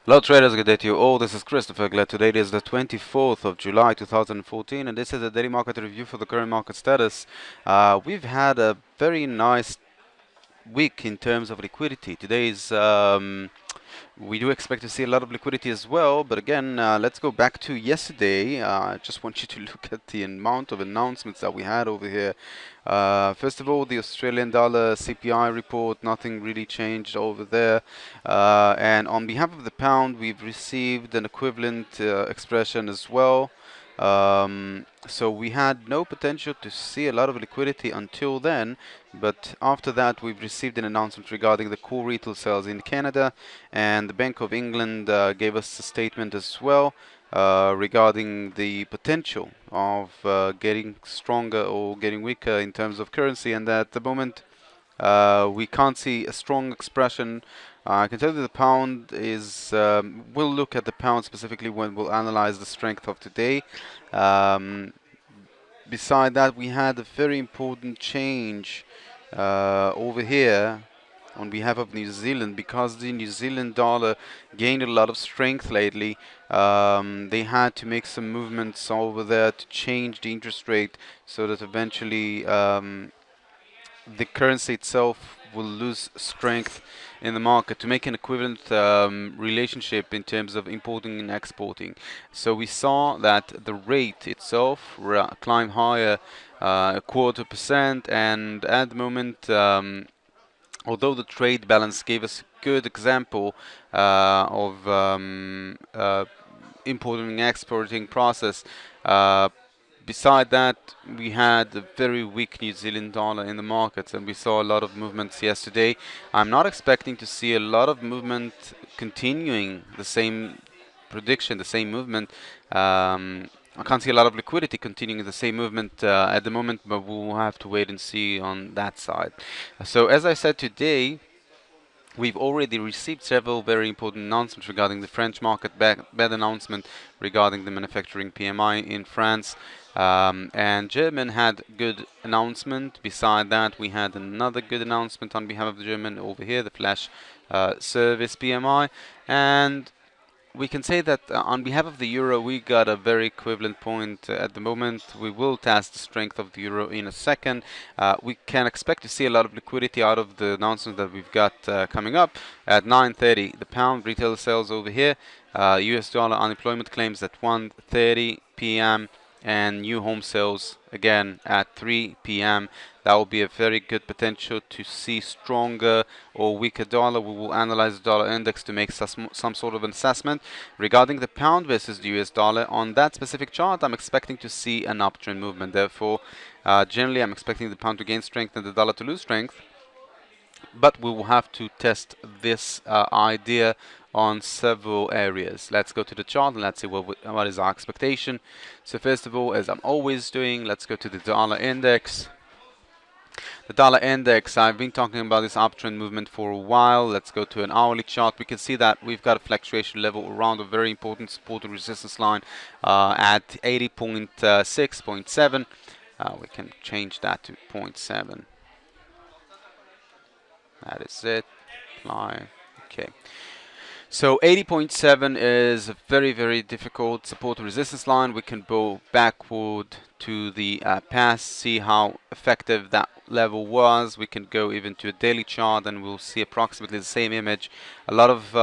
Hello traders, good day to you all. This is Christopher Glen. Today is the 24th of July 2014 and this is a daily market review for the current market status. We've had a very nice week in terms of liquidity. We do expect to see a lot of liquidity as well, but again, let's go back to yesterday. I just want you to look at the amount of announcements that we had over here. First of all, the Australian dollar CPI report, nothing really changed over there. And on behalf of the pound, we've received an equivalent expression as well. So we had no potential to see a lot of liquidity until then, but after that we've received an announcement regarding the core retail sales in Canada, and the Bank of England gave us a statement as well regarding the potential of getting stronger or getting weaker in terms of currency, and at the moment we can't see a strong expression. I can tell you the pound is, we'll look at the pound specifically when we'll analyze the strength of today. Um, Beside that, we had a very important change over here on behalf of New Zealand, because the New Zealand dollar gained a lot of strength lately. They had to make some movements over there to change the interest rate so that eventually the currency itself will lose strength in the market to make an equivalent relationship in terms of importing and exporting. So we saw that the rate itself climbed higher, a 1/4%, and at the moment, although the trade balance gave us a good example of importing and exporting process, beside that, we had a very weak New Zealand dollar in the markets, and we saw a lot of movements yesterday. I'm not expecting to see a lot of movement continuing the same prediction, the same movement. I can't see a lot of liquidity continuing the same movement at the moment, but we'll have to wait and see on that side. So, as I said today, we've already received several very important announcements regarding the French market, bad announcement regarding the manufacturing PMI in France, and German had good announcement. Beside that, we had another good announcement on behalf of the German over here, the flash service PMI, and we can say that on behalf of the euro, we got a very equivalent point at the moment. We will test the strength of the euro in a second. We can expect to see a lot of liquidity out of the announcement that we've got coming up at 9:30. The pound retail sales over here, US dollar unemployment claims at 1:30 p.m. and new home sales again at 3 p.m. That will be a very good potential to see stronger or weaker dollar. We will analyze the dollar index to make some sort of an assessment. Regarding the pound versus the US dollar, on that specific chart, I'm expecting to see an uptrend movement. Therefore, generally, I'm expecting the pound to gain strength and the dollar to lose strength. But we will have to test this idea on several areas. Let's go to the chart and let's see what is our expectation. So first of all, as I'm always doing, let's go to the dollar index. The dollar index, I've been talking about this uptrend movement for a while. Let's go to an hourly chart. We can see that we've got a fluctuation level around a very important support and resistance line at 80.6.7. We can change that to 0.7. That is it. Apply. Okay. So 80.7 is a very, very difficult support and resistance line. We can go backward to the past, see how effective that level was. We can go even to a daily chart and we'll see approximately the same image. A lot of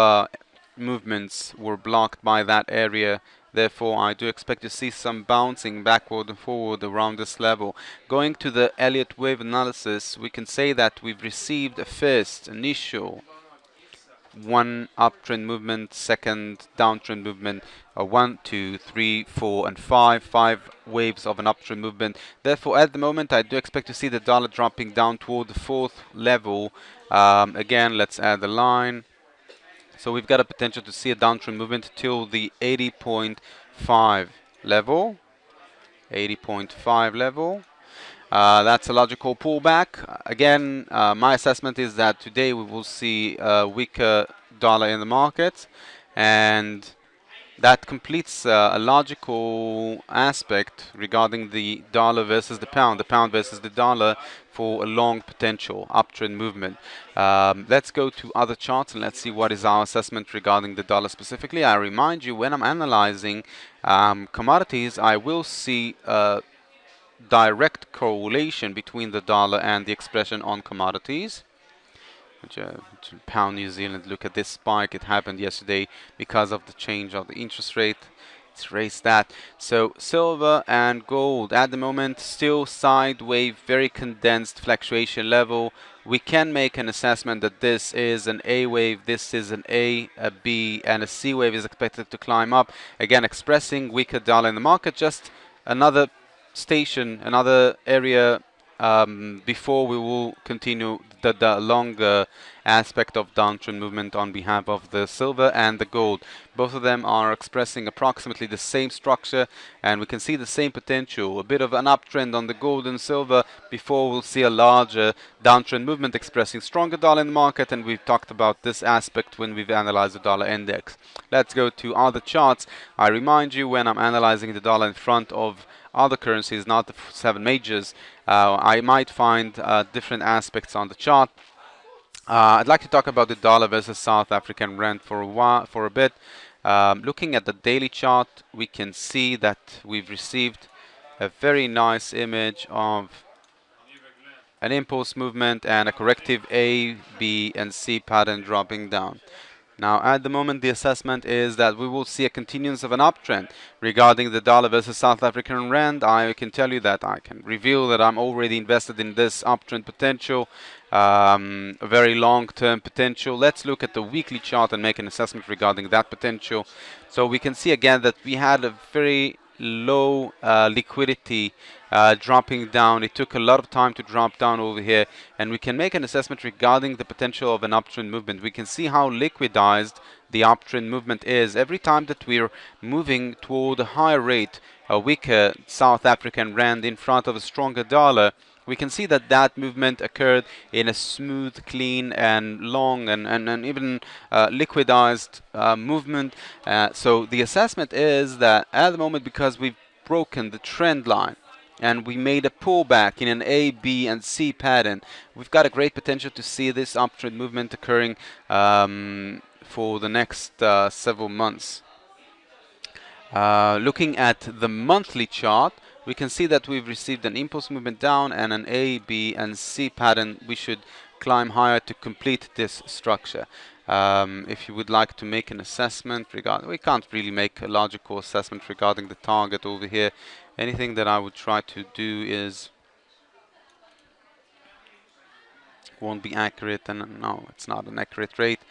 movements were blocked by that area. Therefore, I do expect to see some bouncing backward and forward around this level. Going to the Elliott wave analysis, we can say that we've received a first initial one uptrend movement, second downtrend movement, 1, 2, 3, 4, and 5 waves of an uptrend movement. Therefore, at the moment, I do expect to see the dollar dropping down toward the fourth level. Again, let's add the line. So we've got a potential to see a downtrend movement till the 80.5 level. 80.5 level. That's a logical pullback. Again, my assessment is that today we will see a weaker dollar in the market, and that completes a logical aspect regarding the dollar versus the pound versus the dollar for a long potential uptrend movement. Let's go to other charts and let's see what is our assessment regarding the dollar specifically. I remind you, when I'm analyzing commodities, I will see direct correlation between the dollar and the expression on commodities. Pound New Zealand, look at this spike. It happened yesterday because of the change of the interest rate. Let's erase that. So silver and gold at the moment still sideways, very condensed fluctuation level. We can make an assessment that this is an A wave, this is an A, a B, and a C wave is expected to climb up. Again, expressing weaker dollar in the market, just another station, another area before we will continue the longer aspect of downtrend movement on behalf of the silver and the gold. Both of them are expressing approximately the same structure, and we can see the same potential, a bit of an uptrend on the gold and silver before we'll see a larger downtrend movement expressing stronger dollar in the market, and we've talked about this aspect when we've analyzed the dollar index. Let's go to other charts. I remind you, when I'm analyzing the dollar in front of other currencies, not the 7 majors, I might find different aspects on the chart. I'd like to talk about the dollar versus South African rand for a bit. Looking at the daily chart, we can see that we've received a very nice image of an impulse movement and a corrective A, B, and C pattern dropping down. Now, at the moment, the assessment is that we will see a continuance of an uptrend. Regarding the dollar versus South African rand, I can tell you that I can reveal that I'm already invested in this uptrend potential, a very long-term potential. Let's look at the weekly chart and make an assessment regarding that potential. So we can see again that we had a very low liquidity dropping down. It took a lot of time to drop down over here, and we can make an assessment regarding the potential of an uptrend movement. We can see how liquidized the uptrend movement is every time that we're moving toward a higher rate, a weaker South African rand in front of a stronger dollar. We can see that that movement occurred in a smooth, clean, and long and even liquidized movement. So the assessment is that at the moment, because we've broken the trend line and we made a pullback in an A, B, and C pattern, we've got a great potential to see this uptrend movement occurring for the next several months. Looking at the monthly chart, we can see that we've received an impulse movement down and an A, B, and C pattern. We should climb higher to complete this structure. If you would like to make an assessment regarding, we can't really make a logical assessment regarding the target over here. Anything that I would try to do is won't be accurate, and no, it's not an accurate rate.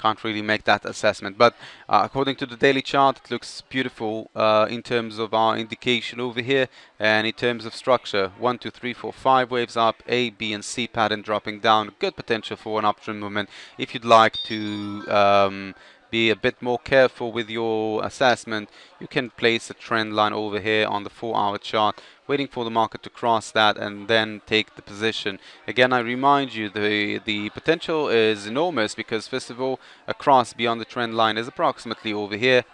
Can't really make that assessment, but according to the daily chart, it looks beautiful in terms of our indication over here, and in terms of structure, 1, 2, 3, 4, 5 waves up, A, B, and C pattern dropping down. Good potential for an uptrend movement. If you'd like to be a bit more careful with your assessment, you can place a trend line over here on the 4-hour chart, waiting for the market to cross that and then take the position. Again, I remind you, the potential is enormous, because first of all, a cross beyond the trend line is approximately over here.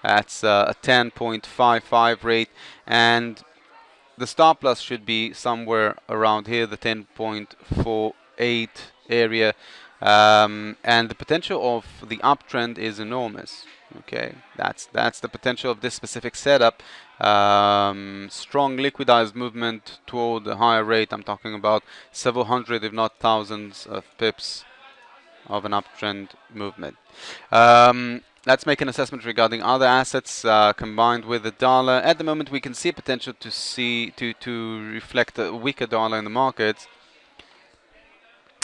That's a 10.55 rate, and the stop loss should be somewhere around here, the 10.48 area. And the potential of the uptrend is enormous. Okay, that's the potential of this specific setup. Strong liquidized movement toward the higher rate. I'm talking about several hundred, if not thousands, of pips of an uptrend movement. Let's make an assessment regarding other assets combined with the dollar. At the moment, we can see a potential to reflect a weaker dollar in the markets.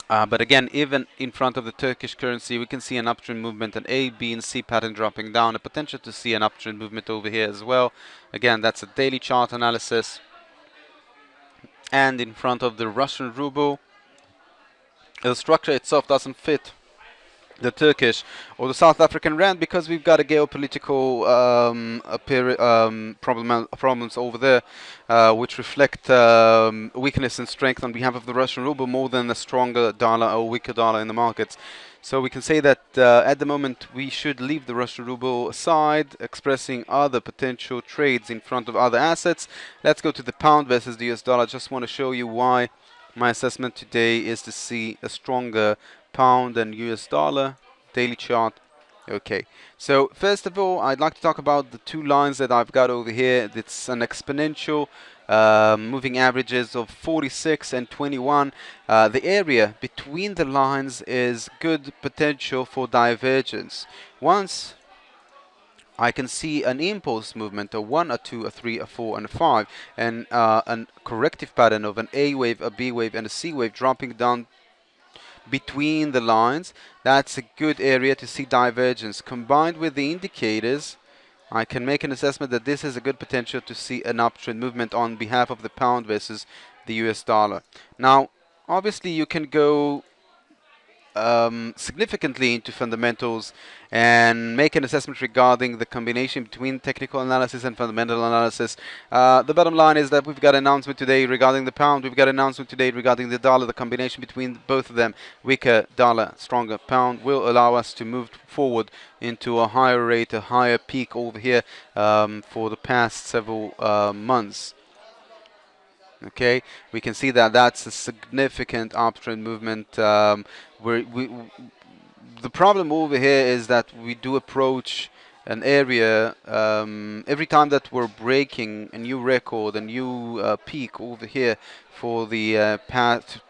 But again, even in front of the Turkish currency, we can see an uptrend movement, an A, B, and C pattern dropping down, a potential to see an uptrend movement over here as well. Again, that's a daily chart analysis. And in front of the Russian ruble, the structure itself doesn't fit the Turkish or the South African rand, because we've got a geopolitical problems over there, which reflect weakness and strength on behalf of the Russian ruble more than a stronger dollar or weaker dollar in the markets. So we can say that at the moment we should leave the Russian ruble aside, expressing other potential trades in front of other assets. Let's go to the pound versus the US dollar. Just want to show you why My assessment today is to see a stronger pound and US dollar daily chart. Okay, so first of all, I'd like to talk about the two lines that I've got over here. It's an exponential moving averages of 46 and 21. The area between the lines is good potential for divergence. Once I can see an impulse movement, a 1, a 2, a 3, a 4, and a 5, and a corrective pattern of an A wave, a B wave, and a C wave dropping down between the lines. That's a good area to see divergence. Combined with the indicators, I can make an assessment that this is a good potential to see an uptrend movement on behalf of the pound versus the US dollar. Now, obviously, you can go significantly into fundamentals and make an assessment regarding the combination between technical analysis and fundamental analysis. The bottom line is that we've got an announcement today regarding the pound, we've got an announcement today regarding the dollar. The combination between both of them, weaker dollar, stronger pound, will allow us to move forward into a higher rate, a higher peak over here for the past several months. Okay, we can see that that's a significant uptrend movement. The problem over here is that we do approach an area every time that we're breaking a new record, a new peak over here for the past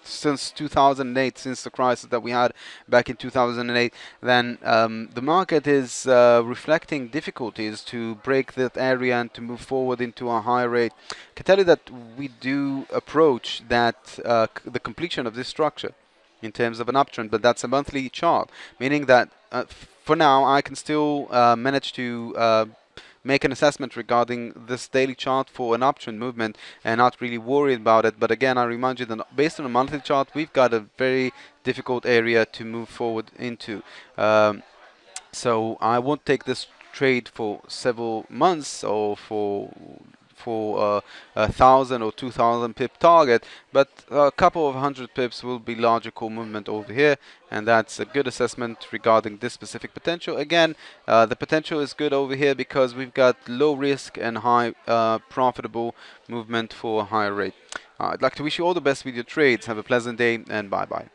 since 2008, since the crisis that we had back in 2008. Then the market is reflecting difficulties to break that area and to move forward into a higher rate. I can tell you that we do approach that the completion of this structure in terms of an uptrend, but that's a monthly chart, meaning that for now I can still manage to make an assessment regarding this daily chart for an uptrend movement and not really worried about it. But again, I remind you that based on a monthly chart, we've got a very difficult area to move forward into. So I won't take this trade for several months or for 1,000 or 2,000 pip target, but a couple of hundred pips will be logical movement over here, and that's a good assessment regarding this specific potential. Again, the potential is good over here because we've got low risk and high profitable movement for a higher rate. I'd like to wish you all the best with your trades. Have a pleasant day, and bye bye.